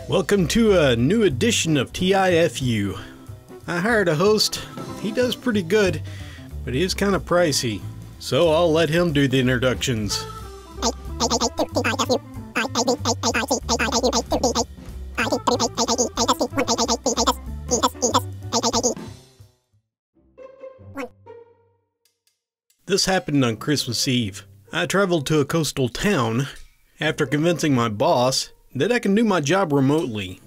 Welcome to a new edition of TIFU. I hired a host. He does pretty good, but he is kind of pricey. So I'll let him do the introductions. This happened on Christmas Eve. I traveled to a coastal town after convincing my boss that I can do my job remotely.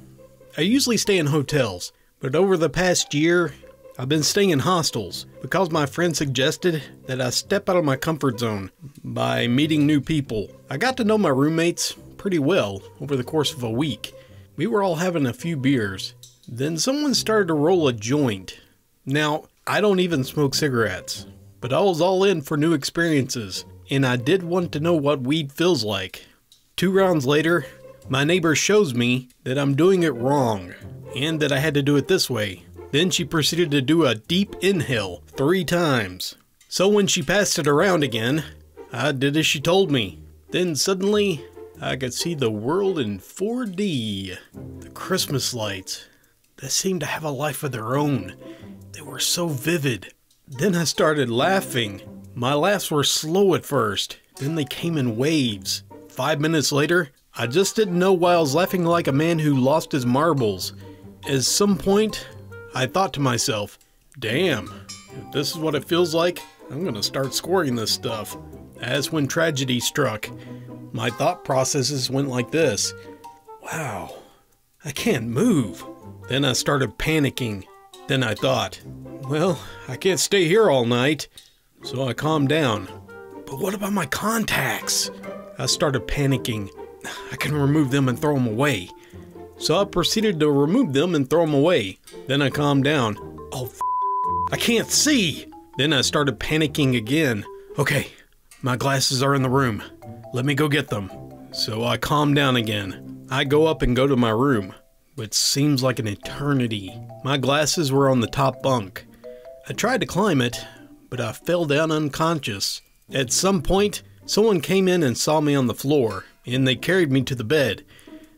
I usually stay in hotels, but over the past year, I've been staying in hostels because my friend suggested that I step out of my comfort zone by meeting new people. I got to know my roommates pretty well over the course of a week. We were all having a few beers. Then someone started to roll a joint. Now, I don't even smoke cigarettes, but I was all in for new experiences, and I did want to know what weed feels like. 2 rounds later, my neighbor shows me that I'm doing it wrong, and that I had to do it this way. Then she proceeded to do a deep inhale 3 times. So when she passed it around again, I did as she told me. Then suddenly, I could see the world in 4D. The Christmas lights, they seemed to have a life of their own. They were so vivid. Then I started laughing. My laughs were slow at first, then they came in waves. 5 minutes later, I just didn't know why I was laughing like a man who lost his marbles. At some point, I thought to myself, damn, if this is what it feels like, I'm gonna start scoring this stuff. That's when tragedy struck. My thought processes went like this. Wow, I can't move. Then I started panicking. Then I thought, well, I can't stay here all night. So I calmed down. But what about my contacts? I started panicking. I can remove them and throw them away. So I proceeded to remove them and throw them away. Then I calmed down. Oh, I can't see. Then I started panicking again. Okay, my glasses are in the room. Let me go get them. So I calmed down again. I go up and go to my room. It seems like an eternity. My glasses were on the top bunk. I tried to climb it, but I fell down unconscious. At some point, someone came in and saw me on the floor, and they carried me to the bed.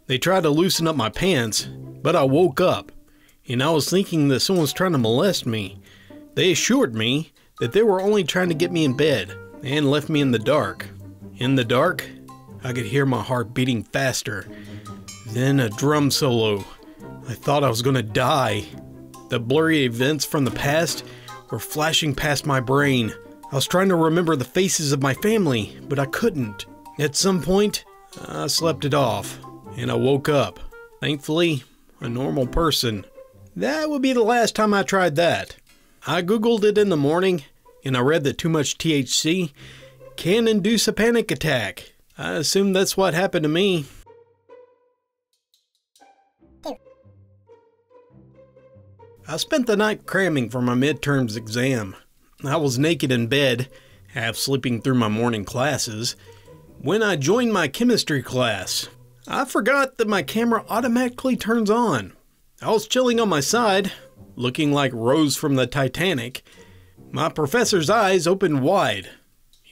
They tried to loosen up my pants, but I woke up, and I was thinking that someone was trying to molest me. They assured me that they were only trying to get me in bed, and left me in the dark. In the dark, I could hear my heart beating faster. Then a drum solo. I thought I was gonna die. The blurry events from the past were flashing past my brain. I was trying to remember the faces of my family, but I couldn't. At some point, I slept it off, and I woke up. Thankfully, a normal person. That would be the last time I tried that. I googled it in the morning, and I read that too much THC can induce a panic attack. I assume that's what happened to me. I spent the night cramming for my midterms exam. I was naked in bed, half sleeping through my morning classes, when I joined my chemistry class. I forgot that my camera automatically turns on. I was chilling on my side, looking like Rose from the Titanic. My professor's eyes opened wide,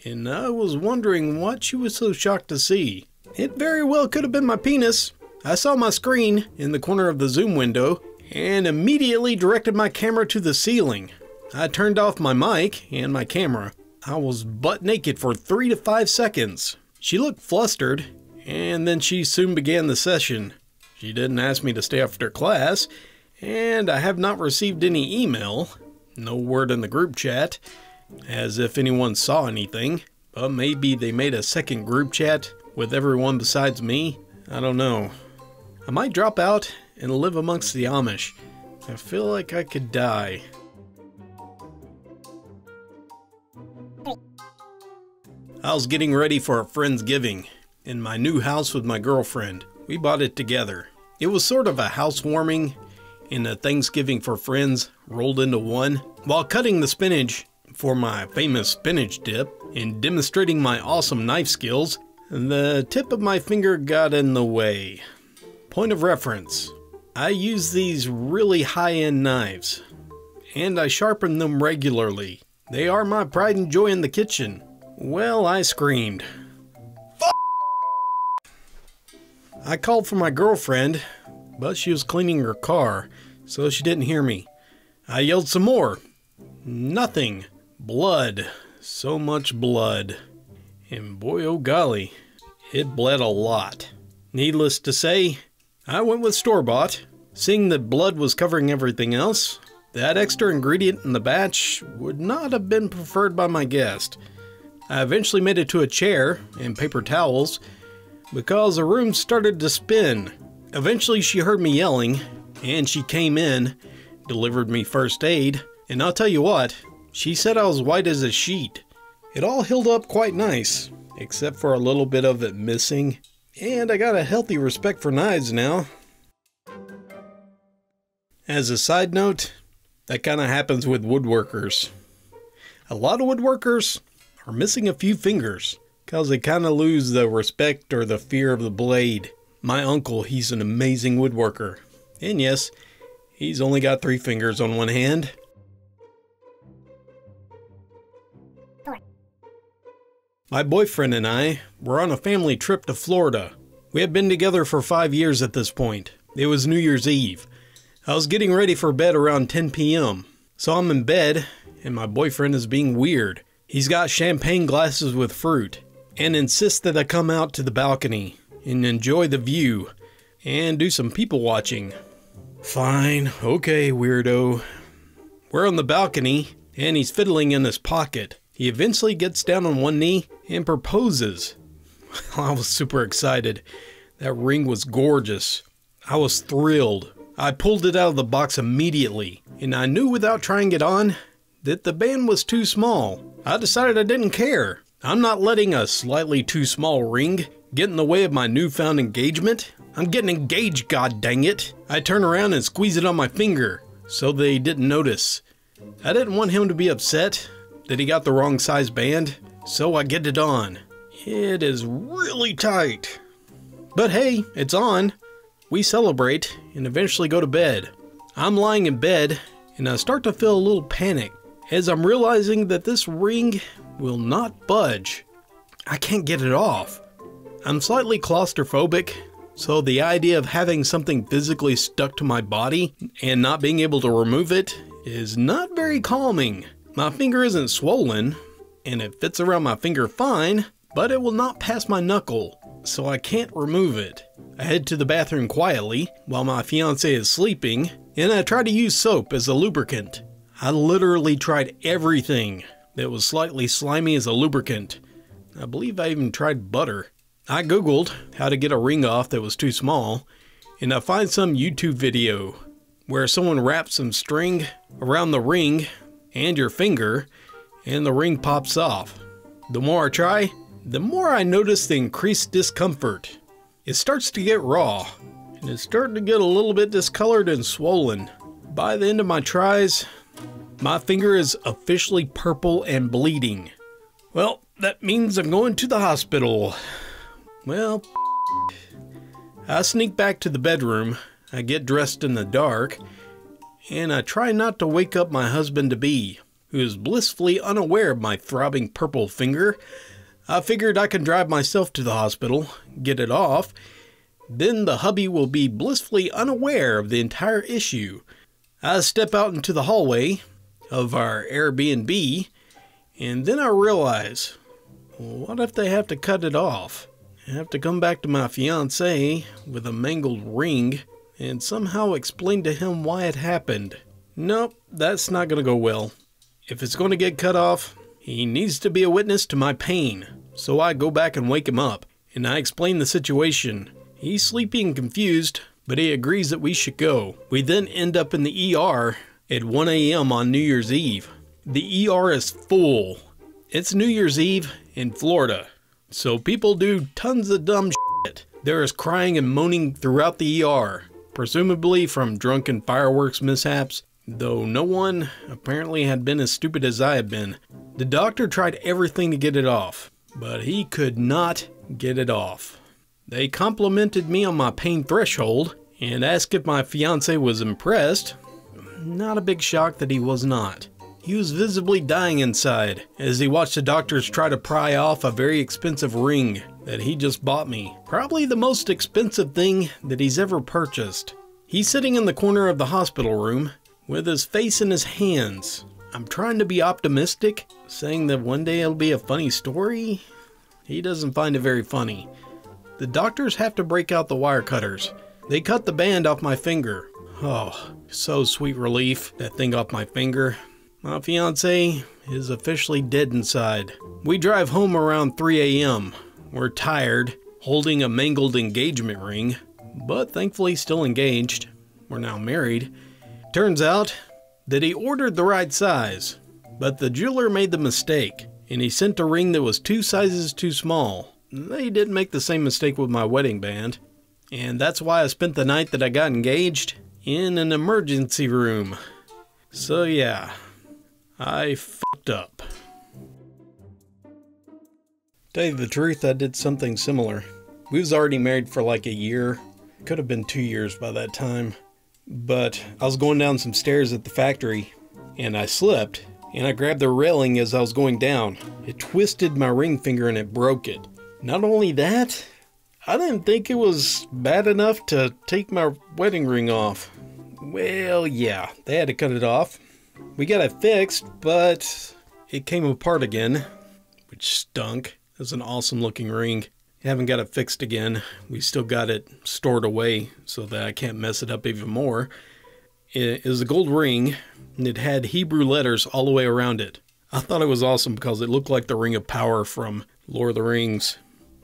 and I was wondering what she was so shocked to see. It very well could have been my penis. I saw my screen in the corner of the Zoom window, and immediately directed my camera to the ceiling. I turned off my mic and my camera. I was butt naked for 3 to 5 seconds. She looked flustered, and then she soon began the session. She didn't ask me to stay after class, and I have not received any email. No word in the group chat, as if anyone saw anything. But maybe they made a second group chat with everyone besides me. I don't know. I might drop out and live amongst the Amish. I feel like I could die. I was getting ready for a Friendsgiving in my new house with my girlfriend. We bought it together. It was sort of a housewarming and a Thanksgiving for friends rolled into one. While cutting the spinach for my famous spinach dip and demonstrating my awesome knife skills, the tip of my finger got in the way. Point of reference. I use these really high-end knives, and I sharpen them regularly. They are my pride and joy in the kitchen. Well, I screamed. F***! I called for my girlfriend, but she was cleaning her car, so she didn't hear me. I yelled some more. Nothing. Blood. So much blood. And boy, oh golly, it bled a lot. Needless to say, I went with store-bought. Seeing that blood was covering everything else, that extra ingredient in the batch would not have been preferred by my guest. I eventually made it to a chair and paper towels because the room started to spin. Eventually she heard me yelling and she came in, delivered me first aid, and I'll tell you what, she said I was white as a sheet. It all healed up quite nice, except for a little bit of it missing, and I got a healthy respect for knives now. As a side note, that kind of happens with woodworkers. A lot of woodworkers are missing a few fingers because they kind of lose the respect or the fear of the blade. My uncle, he's an amazing woodworker. And yes, he's only got 3 fingers on one hand. My boyfriend and I were on a family trip to Florida. We had been together for 5 years at this point. It was New Year's Eve. I was getting ready for bed around 10 p.m. So I'm in bed and my boyfriend is being weird. He's got champagne glasses with fruit and insists that I come out to the balcony and enjoy the view and do some people watching. Fine, okay, weirdo. We're on the balcony and he's fiddling in his pocket. He eventually gets down on one knee and proposes. I was super excited. That ring was gorgeous. I was thrilled. I pulled it out of the box immediately, and I knew without trying it on that the band was too small. I decided I didn't care. I'm not letting a slightly too small ring get in the way of my newfound engagement. I'm getting engaged, god dang it. I turn around and squeeze it on my finger so they didn't notice. I didn't want him to be upset that he got the wrong size band, so I get it on. It is really tight. But hey, it's on. We celebrate and eventually go to bed. I'm lying in bed and I start to feel a little panic as I'm realizing that this ring will not budge. I can't get it off. I'm slightly claustrophobic, so the idea of having something physically stuck to my body and not being able to remove it is not very calming. My finger isn't swollen and it fits around my finger fine, but it will not pass my knuckle, so I can't remove it. I head to the bathroom quietly while my fiance is sleeping, and I try to use soap as a lubricant. I literally tried everything that was slightly slimy as a lubricant. I believe I even tried butter. I googled how to get a ring off that was too small, and I find some YouTube video where someone wraps some string around the ring and your finger, and the ring pops off. The more I try, the more I notice the increased discomfort. It starts to get raw, and it's starting to get a little bit discolored and swollen. By the end of my tries, my finger is officially purple and bleeding. Well, that means I'm going to the hospital. Well, I sneak back to the bedroom, I get dressed in the dark, and I try not to wake up my husband-to-be, who is blissfully unaware of my throbbing purple finger. I figured I could drive myself to the hospital, get it off, then the hubby will be blissfully unaware of the entire issue. I step out into the hallway of our Airbnb, and then I realize, what if they have to cut it off? I have to come back to my fiancé with a mangled ring and somehow explain to him why it happened. Nope, that's not gonna go well. If it's gonna get cut off, he needs to be a witness to my pain. So I go back and wake him up, and I explain the situation. He's sleepy and confused, but he agrees that we should go. We then end up in the ER at 1 a.m. on New Year's Eve. The ER is full. It's New Year's Eve in Florida, so people do tons of dumb shit. There is crying and moaning throughout the ER, presumably from drunken fireworks mishaps, though no one apparently had been as stupid as I had been. The doctor tried everything to get it off, but he could not get it off. They complimented me on my pain threshold and asked if my fiance was impressed. Not a big shock that he was not. He was visibly dying inside as he watched the doctors try to pry off a very expensive ring that he just bought me. Probably the most expensive thing that he's ever purchased. He's sitting in the corner of the hospital room with his face in his hands. I'm trying to be optimistic, saying that one day it'll be a funny story. He doesn't find it very funny. The doctors have to break out the wire cutters. They cut the band off my finger. Oh, so sweet relief, that thing off my finger. My fiance is officially dead inside. We drive home around 3 a.m. We're tired, holding a mangled engagement ring, but thankfully still engaged. We're now married. Turns out that he ordered the right size, but the jeweler made the mistake, and he sent a ring that was 2 sizes too small. They didn't make the same mistake with my wedding band, and that's why I spent the night that I got engaged in an emergency room. So yeah, I fucked up. Tell you the truth, I did something similar. We was already married for like a year. Could have been 2 years by that time. But I was going down some stairs at the factory, and I slipped, and I grabbed the railing as I was going down. It twisted my ring finger and it broke it. Not only that, I didn't think it was bad enough to take my wedding ring off. Well, yeah, they had to cut it off. We got it fixed, but it came apart again, which stunk. It was an awesome looking ring. Haven't got it fixed again. We still got it stored away so that I can't mess it up even more. It was a gold ring, and it had Hebrew letters all the way around it. I thought it was awesome because it looked like the Ring of Power from Lord of the Rings.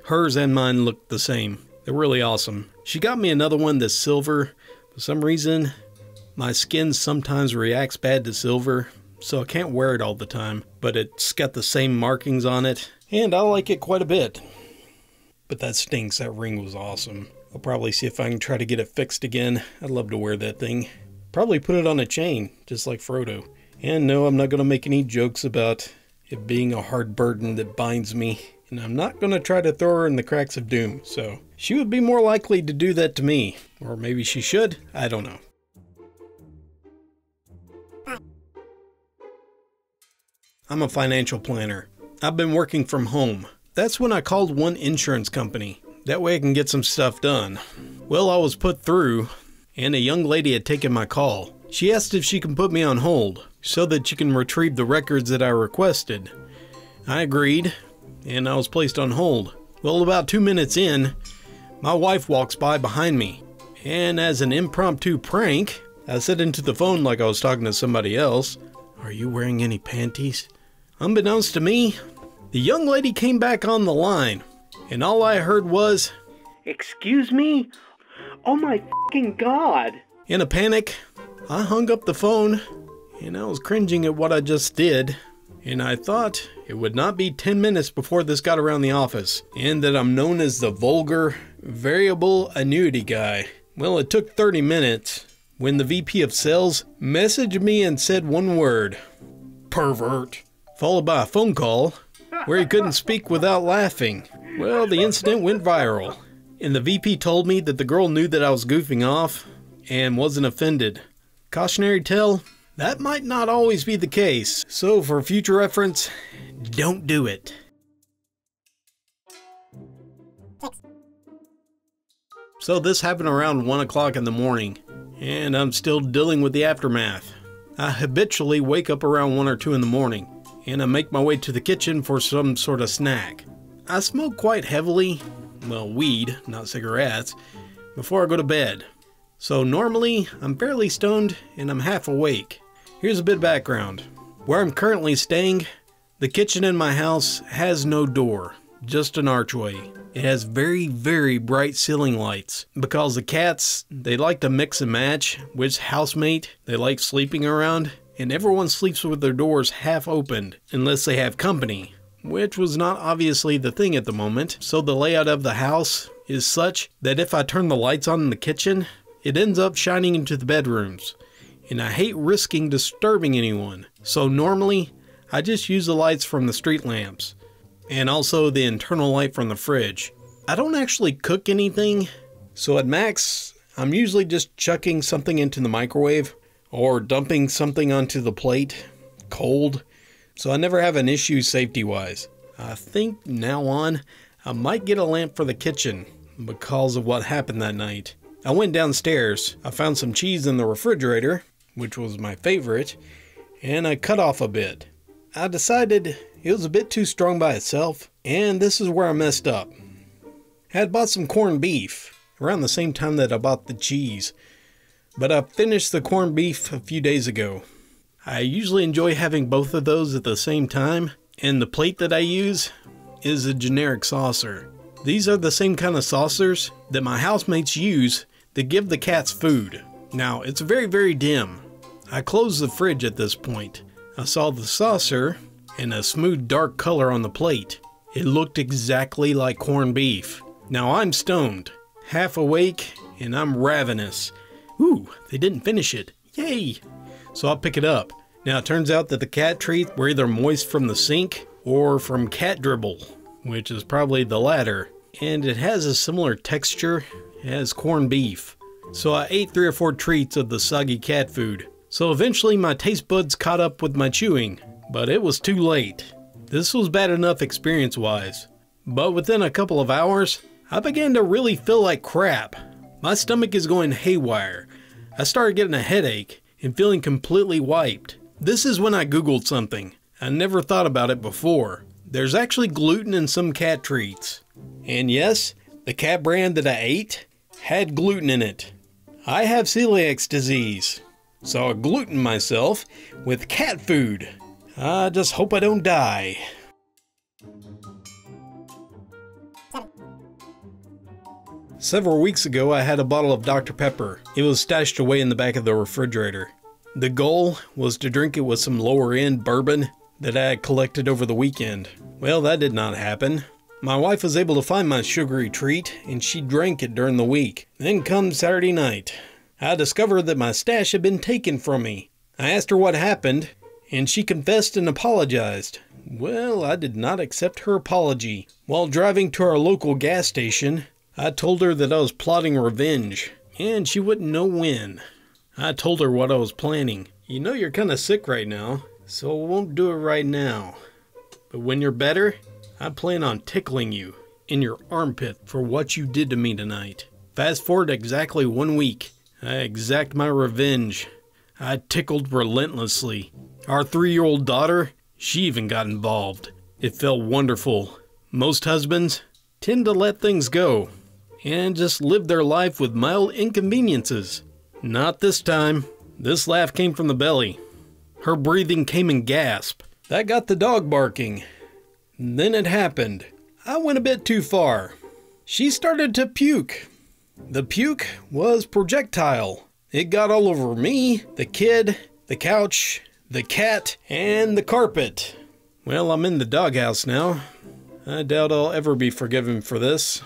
Hers and mine looked the same. They're really awesome. She got me another one that's silver. For some reason, my skin sometimes reacts bad to silver, so I can't wear it all the time. But it's got the same markings on it, and I like it quite a bit. But that stinks. That ring was awesome. I'll probably see if I can try to get it fixed again. I'd love to wear that thing. Probably put it on a chain, just like Frodo. And no, I'm not going to make any jokes about it being a hard burden that binds me. And I'm not going to try to throw her in the cracks of doom. So she would be more likely to do that to me. Or maybe she should. I don't know. I'm a financial planner. I've been working from home. That's when I called one insurance company. That way I can get some stuff done. Well, I was put through, and a young lady had taken my call. She asked if she can put me on hold, so that she can retrieve the records that I requested. I agreed, and I was placed on hold. Well, about 2 minutes in, my wife walks by behind me, and as an impromptu prank, I said into the phone like I was talking to somebody else, "Are you wearing any panties?" Unbeknownst to me, the young lady came back on the line, and all I heard was, "Excuse me? Oh my fucking God." In a panic, I hung up the phone, and I was cringing at what I just did, and I thought it would not be 10 minutes before this got around the office, and that I'm known as the vulgar, variable annuity guy. Well, it took 30 minutes when the VP of sales messaged me and said one word, "Pervert," followed by a phone call where he couldn't speak without laughing. Well, the incident went viral, and the VP told me that the girl knew that I was goofing off and wasn't offended. Cautionary tale, that might not always be the case, so for future reference, don't do it. So this happened around 1 o'clock in the morning, and I'm still dealing with the aftermath. I habitually wake up around 1 or 2 in the morning, and I make my way to the kitchen for some sort of snack. I smoke quite heavily, well, weed, not cigarettes, before I go to bed. So normally, I'm fairly stoned and I'm half awake. Here's a bit of background. Where I'm currently staying, the kitchen in my house has no door, just an archway. It has very, very bright ceiling lights because the cats, they like to mix and match which housemate they like sleeping around. And everyone sleeps with their doors half opened, unless they have company, which was not obviously the thing at the moment. So the layout of the house is such that if I turn the lights on in the kitchen, it ends up shining into the bedrooms. And I hate risking disturbing anyone. So normally, I just use the lights from the street lamps, and also the internal light from the fridge. I don't actually cook anything, so at max, I'm usually just chucking something into the microwave, or dumping something onto the plate, cold, so I never have an issue safety-wise. I think now on, I might get a lamp for the kitchen because of what happened that night. I went downstairs. I found some cheese in the refrigerator, which was my favorite, and I cut off a bit. I decided it was a bit too strong by itself, and this is where I messed up. I had bought some corned beef around the same time that I bought the cheese, but I finished the corned beef a few days ago. I usually enjoy having both of those at the same time, and the plate that I use is a generic saucer. These are the same kind of saucers that my housemates use to give the cats food. Now, it's very, very dim. I closed the fridge at this point. I saw the saucer and a smooth dark color on the plate. It looked exactly like corned beef. Now I'm stoned, half awake, and I'm ravenous. Ooh, they didn't finish it. Yay! So I'll pick it up. Now it turns out that the cat treats were either moist from the sink or from cat dribble, which is probably the latter. And it has a similar texture as corned beef. So I ate 3 or 4 treats of the soggy cat food. So eventually my taste buds caught up with my chewing, but it was too late. This was bad enough experience-wise. But within a couple of hours, I began to really feel like crap. My stomach is going haywire. I started getting a headache and feeling completely wiped. This is when I Googled something. I never thought about it before. There's actually gluten in some cat treats. And yes, the cat brand that I ate had gluten in it. I have celiac disease, so I gluten myself with cat food. I just hope I don't die. Several weeks ago, I had a bottle of Dr. Pepper. It was stashed away in the back of the refrigerator. The goal was to drink it with some lower-end bourbon that I had collected over the weekend. Well, that did not happen. My wife was able to find my sugary treat, and she drank it during the week. Then come Saturday night, I discovered that my stash had been taken from me. I asked her what happened, and she confessed and apologized. Well, I did not accept her apology. While driving to our local gas station, I told her that I was plotting revenge, and she wouldn't know when. I told her what I was planning. You know you're kind of sick right now, so I won't do it right now. But when you're better, I plan on tickling you in your armpit for what you did to me tonight. Fast forward exactly 1 week. I exact my revenge. I tickled relentlessly. Our 3-year-old daughter, she even got involved. It felt wonderful. Most husbands tend to let things go and just live their life with mild inconveniences. Not this time. This laugh came from the belly. Her breathing came in gasp. That got the dog barking. Then it happened. I went a bit too far. She started to puke. The puke was projectile. It got all over me, the kid, the couch, the cat, and the carpet. Well, I'm in the doghouse now. I doubt I'll ever be forgiven for this.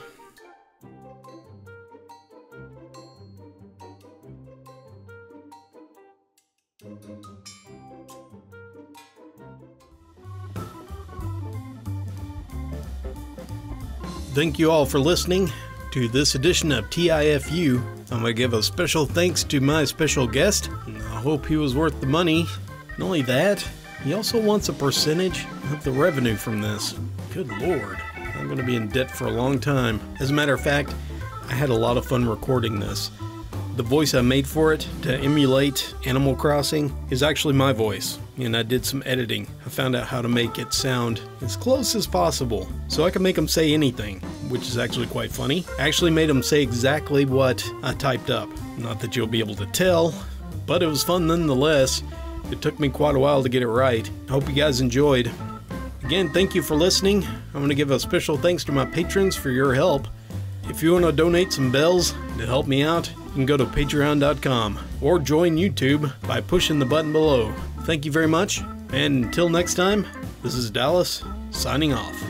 Thank you all for listening to this edition of TIFU. I'm going to give a special thanks to my special guest. I hope he was worth the money. Not only that, he also wants a percentage of the revenue from this. Good Lord, I'm going to be in debt for a long time. As a matter of fact, I had a lot of fun recording this. The voice I made for it to emulate Animal Crossing is actually my voice, and I did some editing. I found out how to make it sound as close as possible, so I can make them say anything, which is actually quite funny. I actually made them say exactly what I typed up. Not that you'll be able to tell, but it was fun nonetheless. It took me quite a while to get it right. I hope you guys enjoyed. Again, thank you for listening. I'm going to give a special thanks to my patrons for your help. If you want to donate some bells to help me out, you can go to patreon.com or join YouTube by pushing the button below. Thank you very much, and until next time, this is Dallas, signing off.